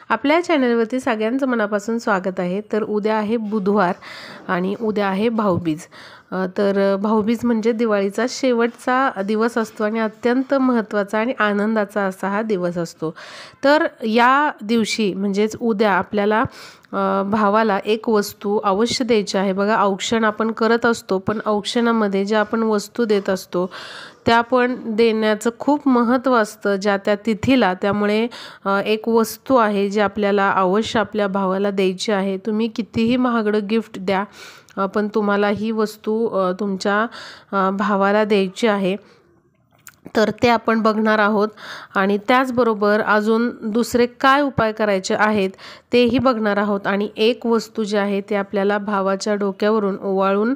आपल्या चॅनलवरती सगळ्यांचं मनापासून स्वागत आहे। तर उद्या आहे बुधवार आणि उद्या आहे भाऊबीज। तर भाऊबीज म्हणजे दिवाळीचा शेवटचा दिवस असतो आणि अत्यंत महत्त्वाचा आणि आनंदाचा असा हा दिवस असतो। तर या दिवशी म्हणजेच उद्या आपल्याला भावाला एक वस्तू अवश्य द्यायची आहे। बघा, औक्षण आपण करत असतो, पण औक्षणामध्ये ज्या आपण वस्तू देत असतो त्या पण देण्याचं खूप महत्त्व असतं ज्या त्या तिथीला। त्यामुळे एक वस्तू आहे जी आपल्याला अवश्य आपल्या भावाला द्यायची आहे। तुम्ही कितीही महागडं गिफ्ट द्या, पण तुम्हाला ही वस्तू तुमच्या भावाला द्यायची आहे। तर ते आपण बघणार आहोत आणि त्याचबरोबर अजून दुसरे काय उपाय करायचे आहेत तेही बघणार आहोत। आणि एक वस्तू जी आहे ते आपल्याला भावाच्या डोक्यावरून ओवाळून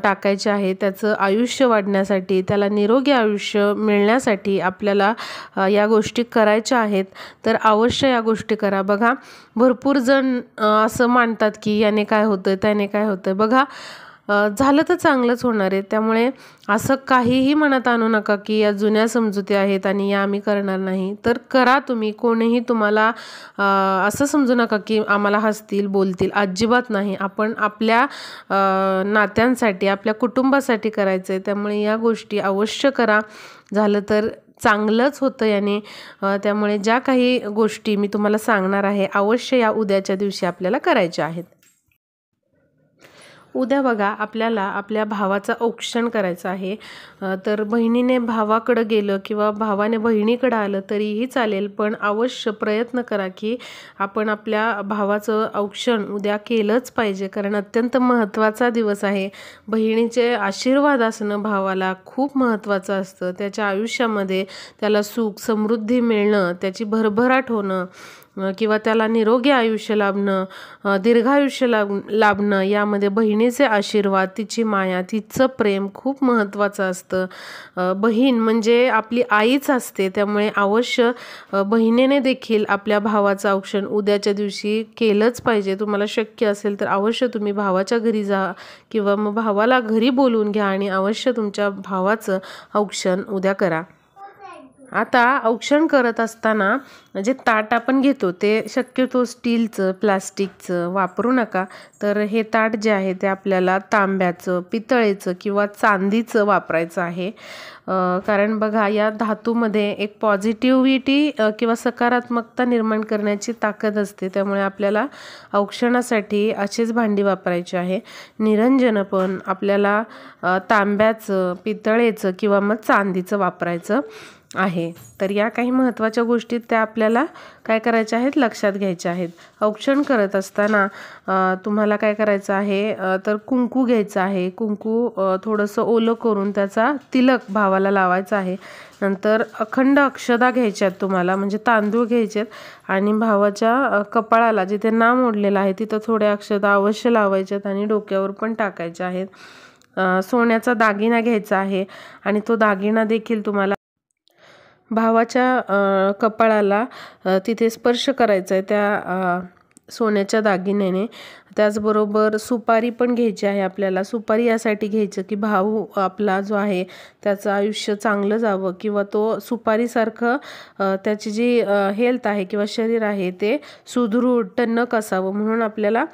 टाकायचे आहे। त्याचं आयुष्य वाढण्यासाठी, त्याला निरोगी आयुष्य मिळण्यासाठी आपल्याला या गोष्टी करायच्या आहेत। तर अवश्य या गोष्टी करा। बघा, भरपूर जण असं मानतात की याने काय होतं, त्याने काय होतं। बघा, झालं तर चांगलंच होणार आहे। त्यामुळे असं काहीही मनात आणू नका की या जुन्या समजुती आहेत आणि या आम्ही करणार नाही। तर करा तुम्ही। कोणीही तुम्हाला असं समजू नका की आम्हाला हसतील, बोलतील, अजिबात नाही। आपण आपल्या नात्यांसाठी, आपल्या कुटुंबासाठी करायचं आहे। त्यामुळे या गोष्टी अवश्य करा, झालं तर चांगलंच होतं याने। त्यामुळे ज्या काही गोष्टी मी तुम्हाला सांगणार आहे अवश्य या उद्याच्या दिवशी आपल्याला करायच्या आहेत। उद्या बघा, आपल्याला आपल्या भावाचं औक्षण करायचं आहे। तर बहिणीने भावाकडे गेलं किंवा भावाने बहिणीकडे आलं तरीही चालेल, पण अवश्य प्रयत्न करा की आपण आपल्या भावाचं औक्षण उद्या केलंच पाहिजे, कारण अत्यंत महत्त्वाचा दिवस आहे। बहिणीचे आशीर्वाद असणं भावाला खूप महत्त्वाचं असतं। त्याच्या आयुष्यामध्ये त्याला सुख समृद्धी मिळणं, त्याची भरभराट होणं किंवा त्याला निरोगी आयुष्य लाभणं, दीर्घायुष्य लाभणं, यामध्ये बहिणीचे आशीर्वाद, तिची माया, तिचं प्रेम खूप महत्त्वाचं असतं। बहीण म्हणजे आपली आईच असते। त्यामुळे अवश्य बहिणीने देखील आपल्या भावाचं औक्षण उद्याच्या दिवशी केलंच पाहिजे। तुम्हाला शक्य असेल तर अवश्य तुम्ही भावाच्या घरी जा किंवा मग भावाला घरी बोलवून घ्या आणि अवश्य तुमच्या भावाचं औक्षण उद्या करा। आता औक्षण करत असताना जे ताट आपण घेतो ते शक्यतो स्टीलचं, प्लास्टिकचं वापरू नका। तर हे ताट जे आहे ते आपल्याला तांब्याचं, पितळेचं किंवा चांदीचं वापरायचं आहे। कारण बघा, या धातूमध्ये एक पॉझिटिव्हिटी किंवा सकारात्मकता निर्माण करण्याची ताकद असते। त्यामुळे आपल्याला औक्षणासाठी अशीच भांडी वापरायची आहे। निरंजन पण आपल्याला तांब्याचं, पितळेचं किंवा मग चांदीचं वापरायचं आहे। तर या काही महत्त्वाच्या गोष्टी त्या आपल्याला काय करायच्या आहेत, लक्षात घ्यायच्या आहेत। औक्षण करत असताना तुम्हाला काय करायचं आहे, तर कुंकू घ्यायचं आहे। कुंकू थोडंसं ओलं करून त्याचा तिलक भावाला लावायचा आहे। नंतर अखंड अक्षता घ्यायच्यात तुम्हाला, म्हणजे तांदूळ घ्यायचेत आणि भावाच्या कपाळाला जिथे नाम ओढलेलं आहे तिथं थोड्या अक्षता अवश्य लावायच्यात आणि डोक्यावर पण टाकायच्या आहेत। सोन्याचा दागिना घ्यायचा आहे आणि तो दागिना देखील तुम्हाला भावाच्या कपाळाला तिथे स्पर्श करायचा आहे त्या सोन्याच्या दागिन्याने। त्याचबरोबर सुपारी पण घ्यायची आहे आपल्याला। सुपारी यासाठी घ्यायचं की भाऊ आपला जो आहे त्याचं आयुष्य चांगलं जावं किंवा तो सुपारीसारखं त्याची जी हेल्थ आहे किंवा शरीर आहे ते सुदृढ टणक असावं, म्हणून आपल्याला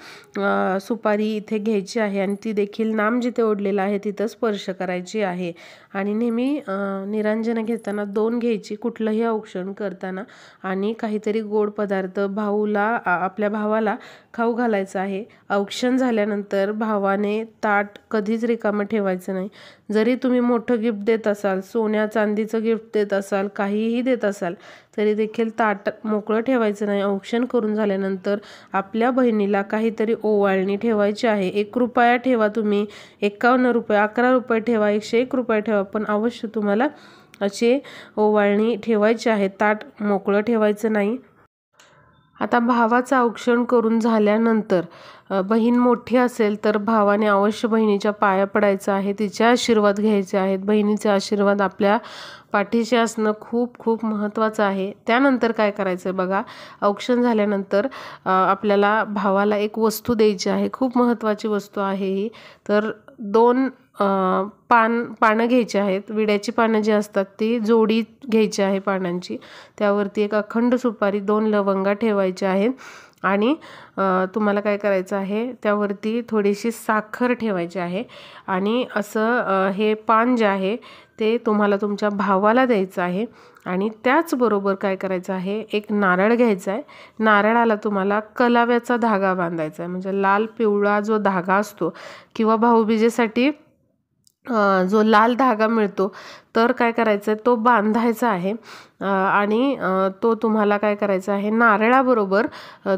सुपारी इथे घ्यायची आहे आणि ती देखील नाम जिथे ओढलेलं आहे तिथं स्पर्श करायची आहे। आणि नेहमी निरांजन घेताना 2 घ्यायची कुठलंही औक्षण करताना, आणि काहीतरी गोड पदार्थ आपल्या भावाला खाऊ घालायचं आहे। औक्षण झाल्यानंतर भावाने ताट कधीच रिकामं ठेवायचं नाही। जरी तुम्ही मोठं गिफ्ट देत असाल, सोन्या चांदीचं गिफ्ट देत असाल, काहीही देत असाल, तरी देखील ताट मोकळं ठेवायचं नाही। औक्षण करून झाल्यानंतर आपल्या बहिणीला काहीतरी ओवाळणी ठेवायची आहे। 1 रुपया ठेवा तुम्ही, 51 रुपये, 11 रुपये ठेवा, 101 रुपये ठेवा, पण अवश्य तुम्हाला अशी ओवाळणी ठेवायची आहे। ताट मोकळं ठेवायचं नाही। आता भावाचं औक्षण करून झाल्यानंतर बहीण मोठी असेल तर भावाने अवश्य बहिणीच्या पाया पडायचं आहे, तिचे आशीर्वाद घ्यायचे आहेत। बहिणीचे आशीर्वाद आपल्या पाठीशी असणं खूप खूप महत्त्वाचं आहे। त्यानंतर काय करायचं आहे बघा, औक्षण झाल्यानंतर आपल्याला भावाला एक वस्तू द्यायची आहे। खूप महत्त्वाची वस्तू आहे ही। तर 2 पानं घ्यायची आहेत, विड्याची पानं जी असतात ती जोडी घ्यायची आहे पानांची. त्यावरती एक अखंड सुपारी, 2 लवंगा ठेवायच्या आहेत आणि तुम्हाला काय करायचं आहे, त्यावरती थोडीशी साखर ठेवायची आहे आणि असं हे पान जे आहे ते तुम्हाला तुमच्या भावाला द्यायचं आहे. आणि त्याचबरोबर काय करायचं आहे, एक नारळ घ्यायचा आहे. नारळाला तुम्हाला कलाव्याचा धागा बांधायचा आहे, म्हणजे लाल पिवळा जो धागा असतो किंवा भाऊबीजेसाठी जो लाल धागा मिळतो तर काय करायचं आहे, तो बांधायचा आहे. आणि तो तुम्हाला काय करायचा आहे, नारळाबरोबर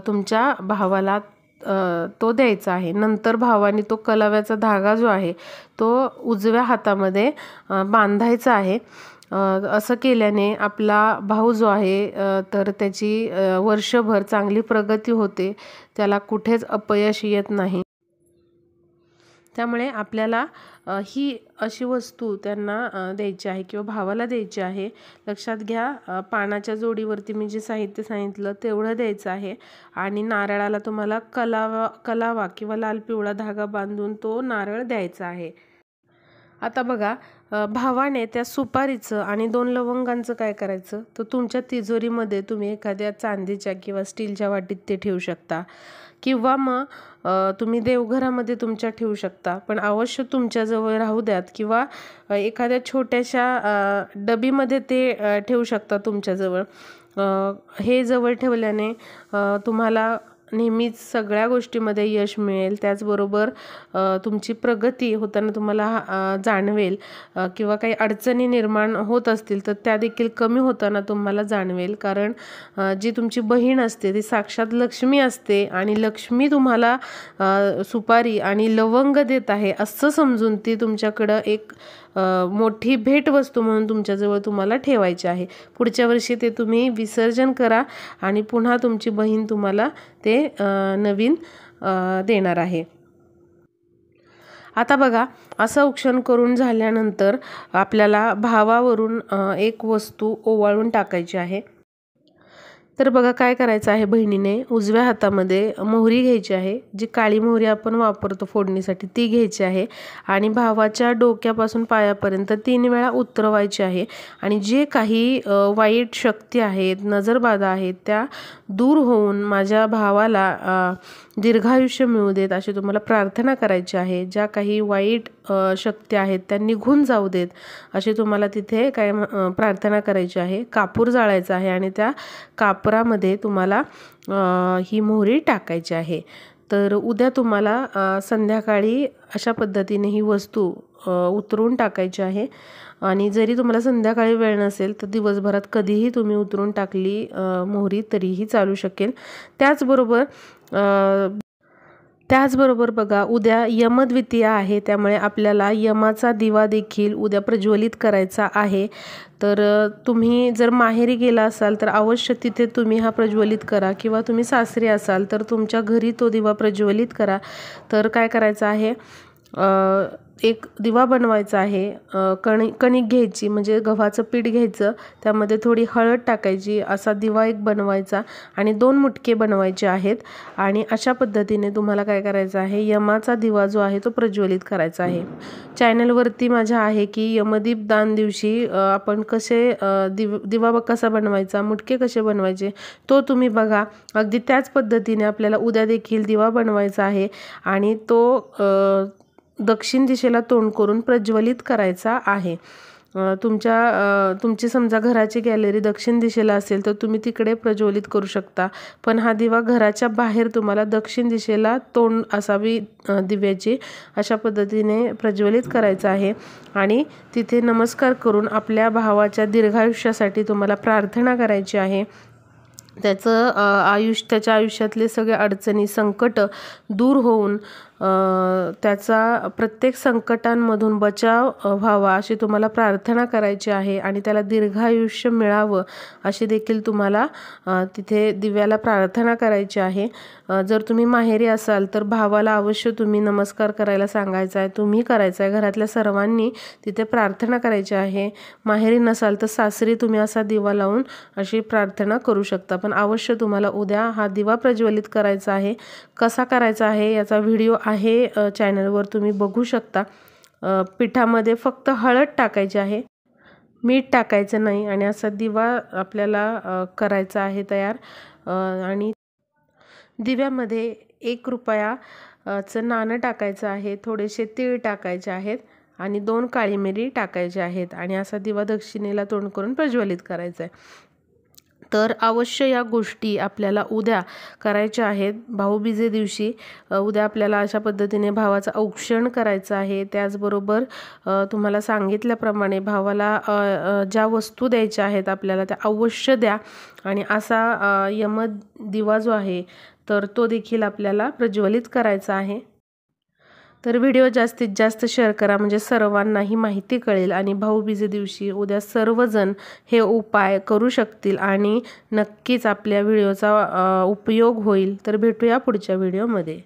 तुमच्या भावाला तो द्यायचा आहे. नंतर भावाने तो कलाव्याचा धागा जो आहे तो उजव्या हातामध्ये बांधायचा आहे. असं केल्याने आपला भाऊ जो आहे तर त्याची वर्षभर चांगली प्रगती होते, त्याला कुठेच अपयश येत नाही. त्यामुळे आपल्याला ही अशी वस्तू त्यांना द्यायची आहे किंवा भावाला द्यायची आहे. लक्षात घ्या, पानाच्या जोडीवरती मी जे साहित्य सांगितलं तेवढं द्यायचं आहे आणि नारळाला तुम्हाला कलावा किंवा लाल पिवळा धागा बांधून तो नारळ द्यायचा आहे. आता बघा, भावाने त्या सुपारीचं आणि 2 लवंगांचं काय करायचं, तर तुमच्या तिजोरीमध्ये तुम्ही एखाद्या चांदीच्या किंवा स्टीलच्या वाटीत ते ठेवू शकता किंवा मग तुम्ही देवघरामध्ये तुमच्या ठेवू शकता. पण अवश्य तुमच्याजवळ राहू द्यात किंवा एखाद्या छोट्याशा डबीमध्ये ते ठेवू शकता तुमच्याजवळ. हे जवळ ठेवल्याने तुम्हाला नेहमीच सगळ्या गोष्टीमध्ये यश मिळेल. त्याचबरोबर तुमची प्रगती होताना तुम्हाला जाणवेल किंवा काही अडचणी निर्माण होत असतील तर त्या देखील कमी होताना तुम्हाला जाणवेल. कारण जी तुमची बहीण असते ती साक्षात लक्ष्मी असते आणि लक्ष्मी तुम्हाला सुपारी आणि लवंग देत आहे असं समजून ती तुमच्याकडं एक मोठी भेटवस्तू म्हणून तुमच्याजवळ तुम्हाला ठेवायची आहे. पुढच्या वर्षी ते तुम्ही विसर्जन करा आणि पुन्हा तुमची बहीण तुम्हाला ते नवीन देणार आहे. आता बघा, असं औक्षण करून झाल्यानंतर आपल्याला भावावरून एक वस्तू ओवाळून टाकायची आहे. तर बघा काय करायचं आहे, बहिणीने उजव्या हातामध्ये मोहरी घ्यायची आहे, जी काळी मोहरी आपण वापरतो फोडणीसाठी ती घ्यायची आहे आणि भावाच्या डोक्यापासून पायापर्यंत 3 वेळा उतरवायची आहे. आणि जे काही वाईट शक्ती आहेत, नजरबाधा आहेत त्या दूर होऊन माझ्या भावाला दीर्घायुष्य मिळू देत अशी तुम्हाला प्रार्थना करायची आहे. ज्या काही वाईट शक्ती आहेत त्या निघून जाऊ देत अशी तुम्हाला तिथे काय प्रार्थना करायची आहे. कापूर जाळायचा आहे आणि त्या कापरामध्ये तुम्हाला ही मोहरी टाकायची आहे. तर उद्या तुम्हाला संध्याकाळी अशा पद्धतीने ही वस्तू उतरून टाकायची आहे. आणि जरी तुम्हाला संध्याकाळी वेळ नसेल तर दिवसभरात कधीही तुम्ही उतरून टाकली मोहरी तरीही चालू शकेल. त्याचबरोबर बघा, उद्या यमद्वितीया आहे, त्यामुळे आपल्याला यमाचा दिवा देखील उद्या प्रज्वलित करायचा आहे. तर तुम्ही जर माहेरी गेला असाल तर अवश्य तिथे तुम्ही हा प्रज्वलित करा किंवा तुम्ही सासरी असाल तर तुमच्या घरी तो दिवा प्रज्वलित करा. तर काय करायचं आहे, एक दिवा बनवायचा आहे. कणिक घ्यायची, म्हणजे गव्हाचं पीठ घ्यायचं, त्यामध्ये थोडी हळद टाकायची, असा दिवा एक बनवायचा आणि 2 मुटके बनवायचे आहेत. आणि अशा पद्धतीने तुम्हाला काय करायचं आहे, यमाचा दिवा जो आहे तो प्रज्वलित करायचा आहे. चॅनलवरती माझ्या आहे की यमदीप दान दिवशी आपण कसे दिवा कसा बनवायचा, मुटके कसे बनवायचे तो तुम्ही बघा. अगदी त्याच पद्धतीने आपल्याला उद्या देखील दिवा बनवायचा आहे आणि तो दक्षिण दिशेला तोंड करून प्रज्वलित करायचा आहे. तुमची समजा घराची गॅलरी दक्षिण दिशेला असेल तर तुम्ही तिकडे प्रज्वलित करू शकता. पण हा दिवा घराच्या बाहेर तुम्हाला दक्षिण दिशेला तोंड असावी दिव्याची, अशा पद्धतीने प्रज्वलित करायचा आहे. आणि तिथे नमस्कार करून आपल्या भावाच्या दीर्घायुष्यासाठी तुम्हाला प्रार्थना करायची आहे. त्याच्या आयुष्यातले सगळे अडचणी, संकट दूर होऊन त्याचा प्रत्येक संकटांमधून बचाव व्हावा अशी तुम्हाला प्रार्थना करायची आहे. आणि त्याला दीर्घायुष्य मिळावं अशी देखील तुम्हाला तिथे दिव्याला प्रार्थना करायची आहे. जर तुम्ही माहेरी असाल तर भावाला अवश्य तुम्ही नमस्कार करायला सांगायचा आहे, तुम्ही करायचा आहे, घरातल्या सर्वांनी तिथे प्रार्थना करायची आहे. माहेरी नसाल तर सासरी तुम्ही असा दिवा लावून अशी प्रार्थना करू शकता. पण अवश्य तुम्हाला उद्या हा दिवा प्रज्वलित करायचा आहे. कसा करायचा आहे याचा व्हिडिओ आहे चॅनलवर, तुम्ही बघू शकता. पिठामध्ये फक्त हळद टाकायची आहे, मीठ टाकायचं नाही आणि असा दिवा आपल्याला करायचा आहे तयार। आणि दिव्यामध्ये 1 रुपयाचं नाणं टाकायचं आहे, थोडेसे तीळ टाकायचे आहेत आणि 2 काळी मिरी टाकायचे आहेत आणि असा दिवा दक्षिणेला तोंड करून प्रज्वलित करायचा आहे। तर अवश्य या गोष्टी आपल्याला उद्या करायच्या आहेत, भाऊबीजे दिवशी। उद्या आपल्याला अशा पद्धतीने भावाचं औक्षण करायचं आहे। त्याचबरोबर तुम्हाला सांगितल्याप्रमाणे भावाला ज्या वस्तू द्यायच्या आहेत आपल्याला त्या अवश्य द्या आणि असा दिवा जो आहे तर तो देखील आपल्याला प्रज्वलित करायचा आहे। तर व्हिडिओ जास्तीत जास्त शेअर करा म्हणजे सर्वांनाही माहिती कळेल आणि भाऊबीजे दिवशी उद्या सर्वजण हे उपाय करू शकतील आणि नक्कीच आपल्या व्हिडिओचा उपयोग होईल। तर भेटूया पुढच्या व्हिडिओमध्ये।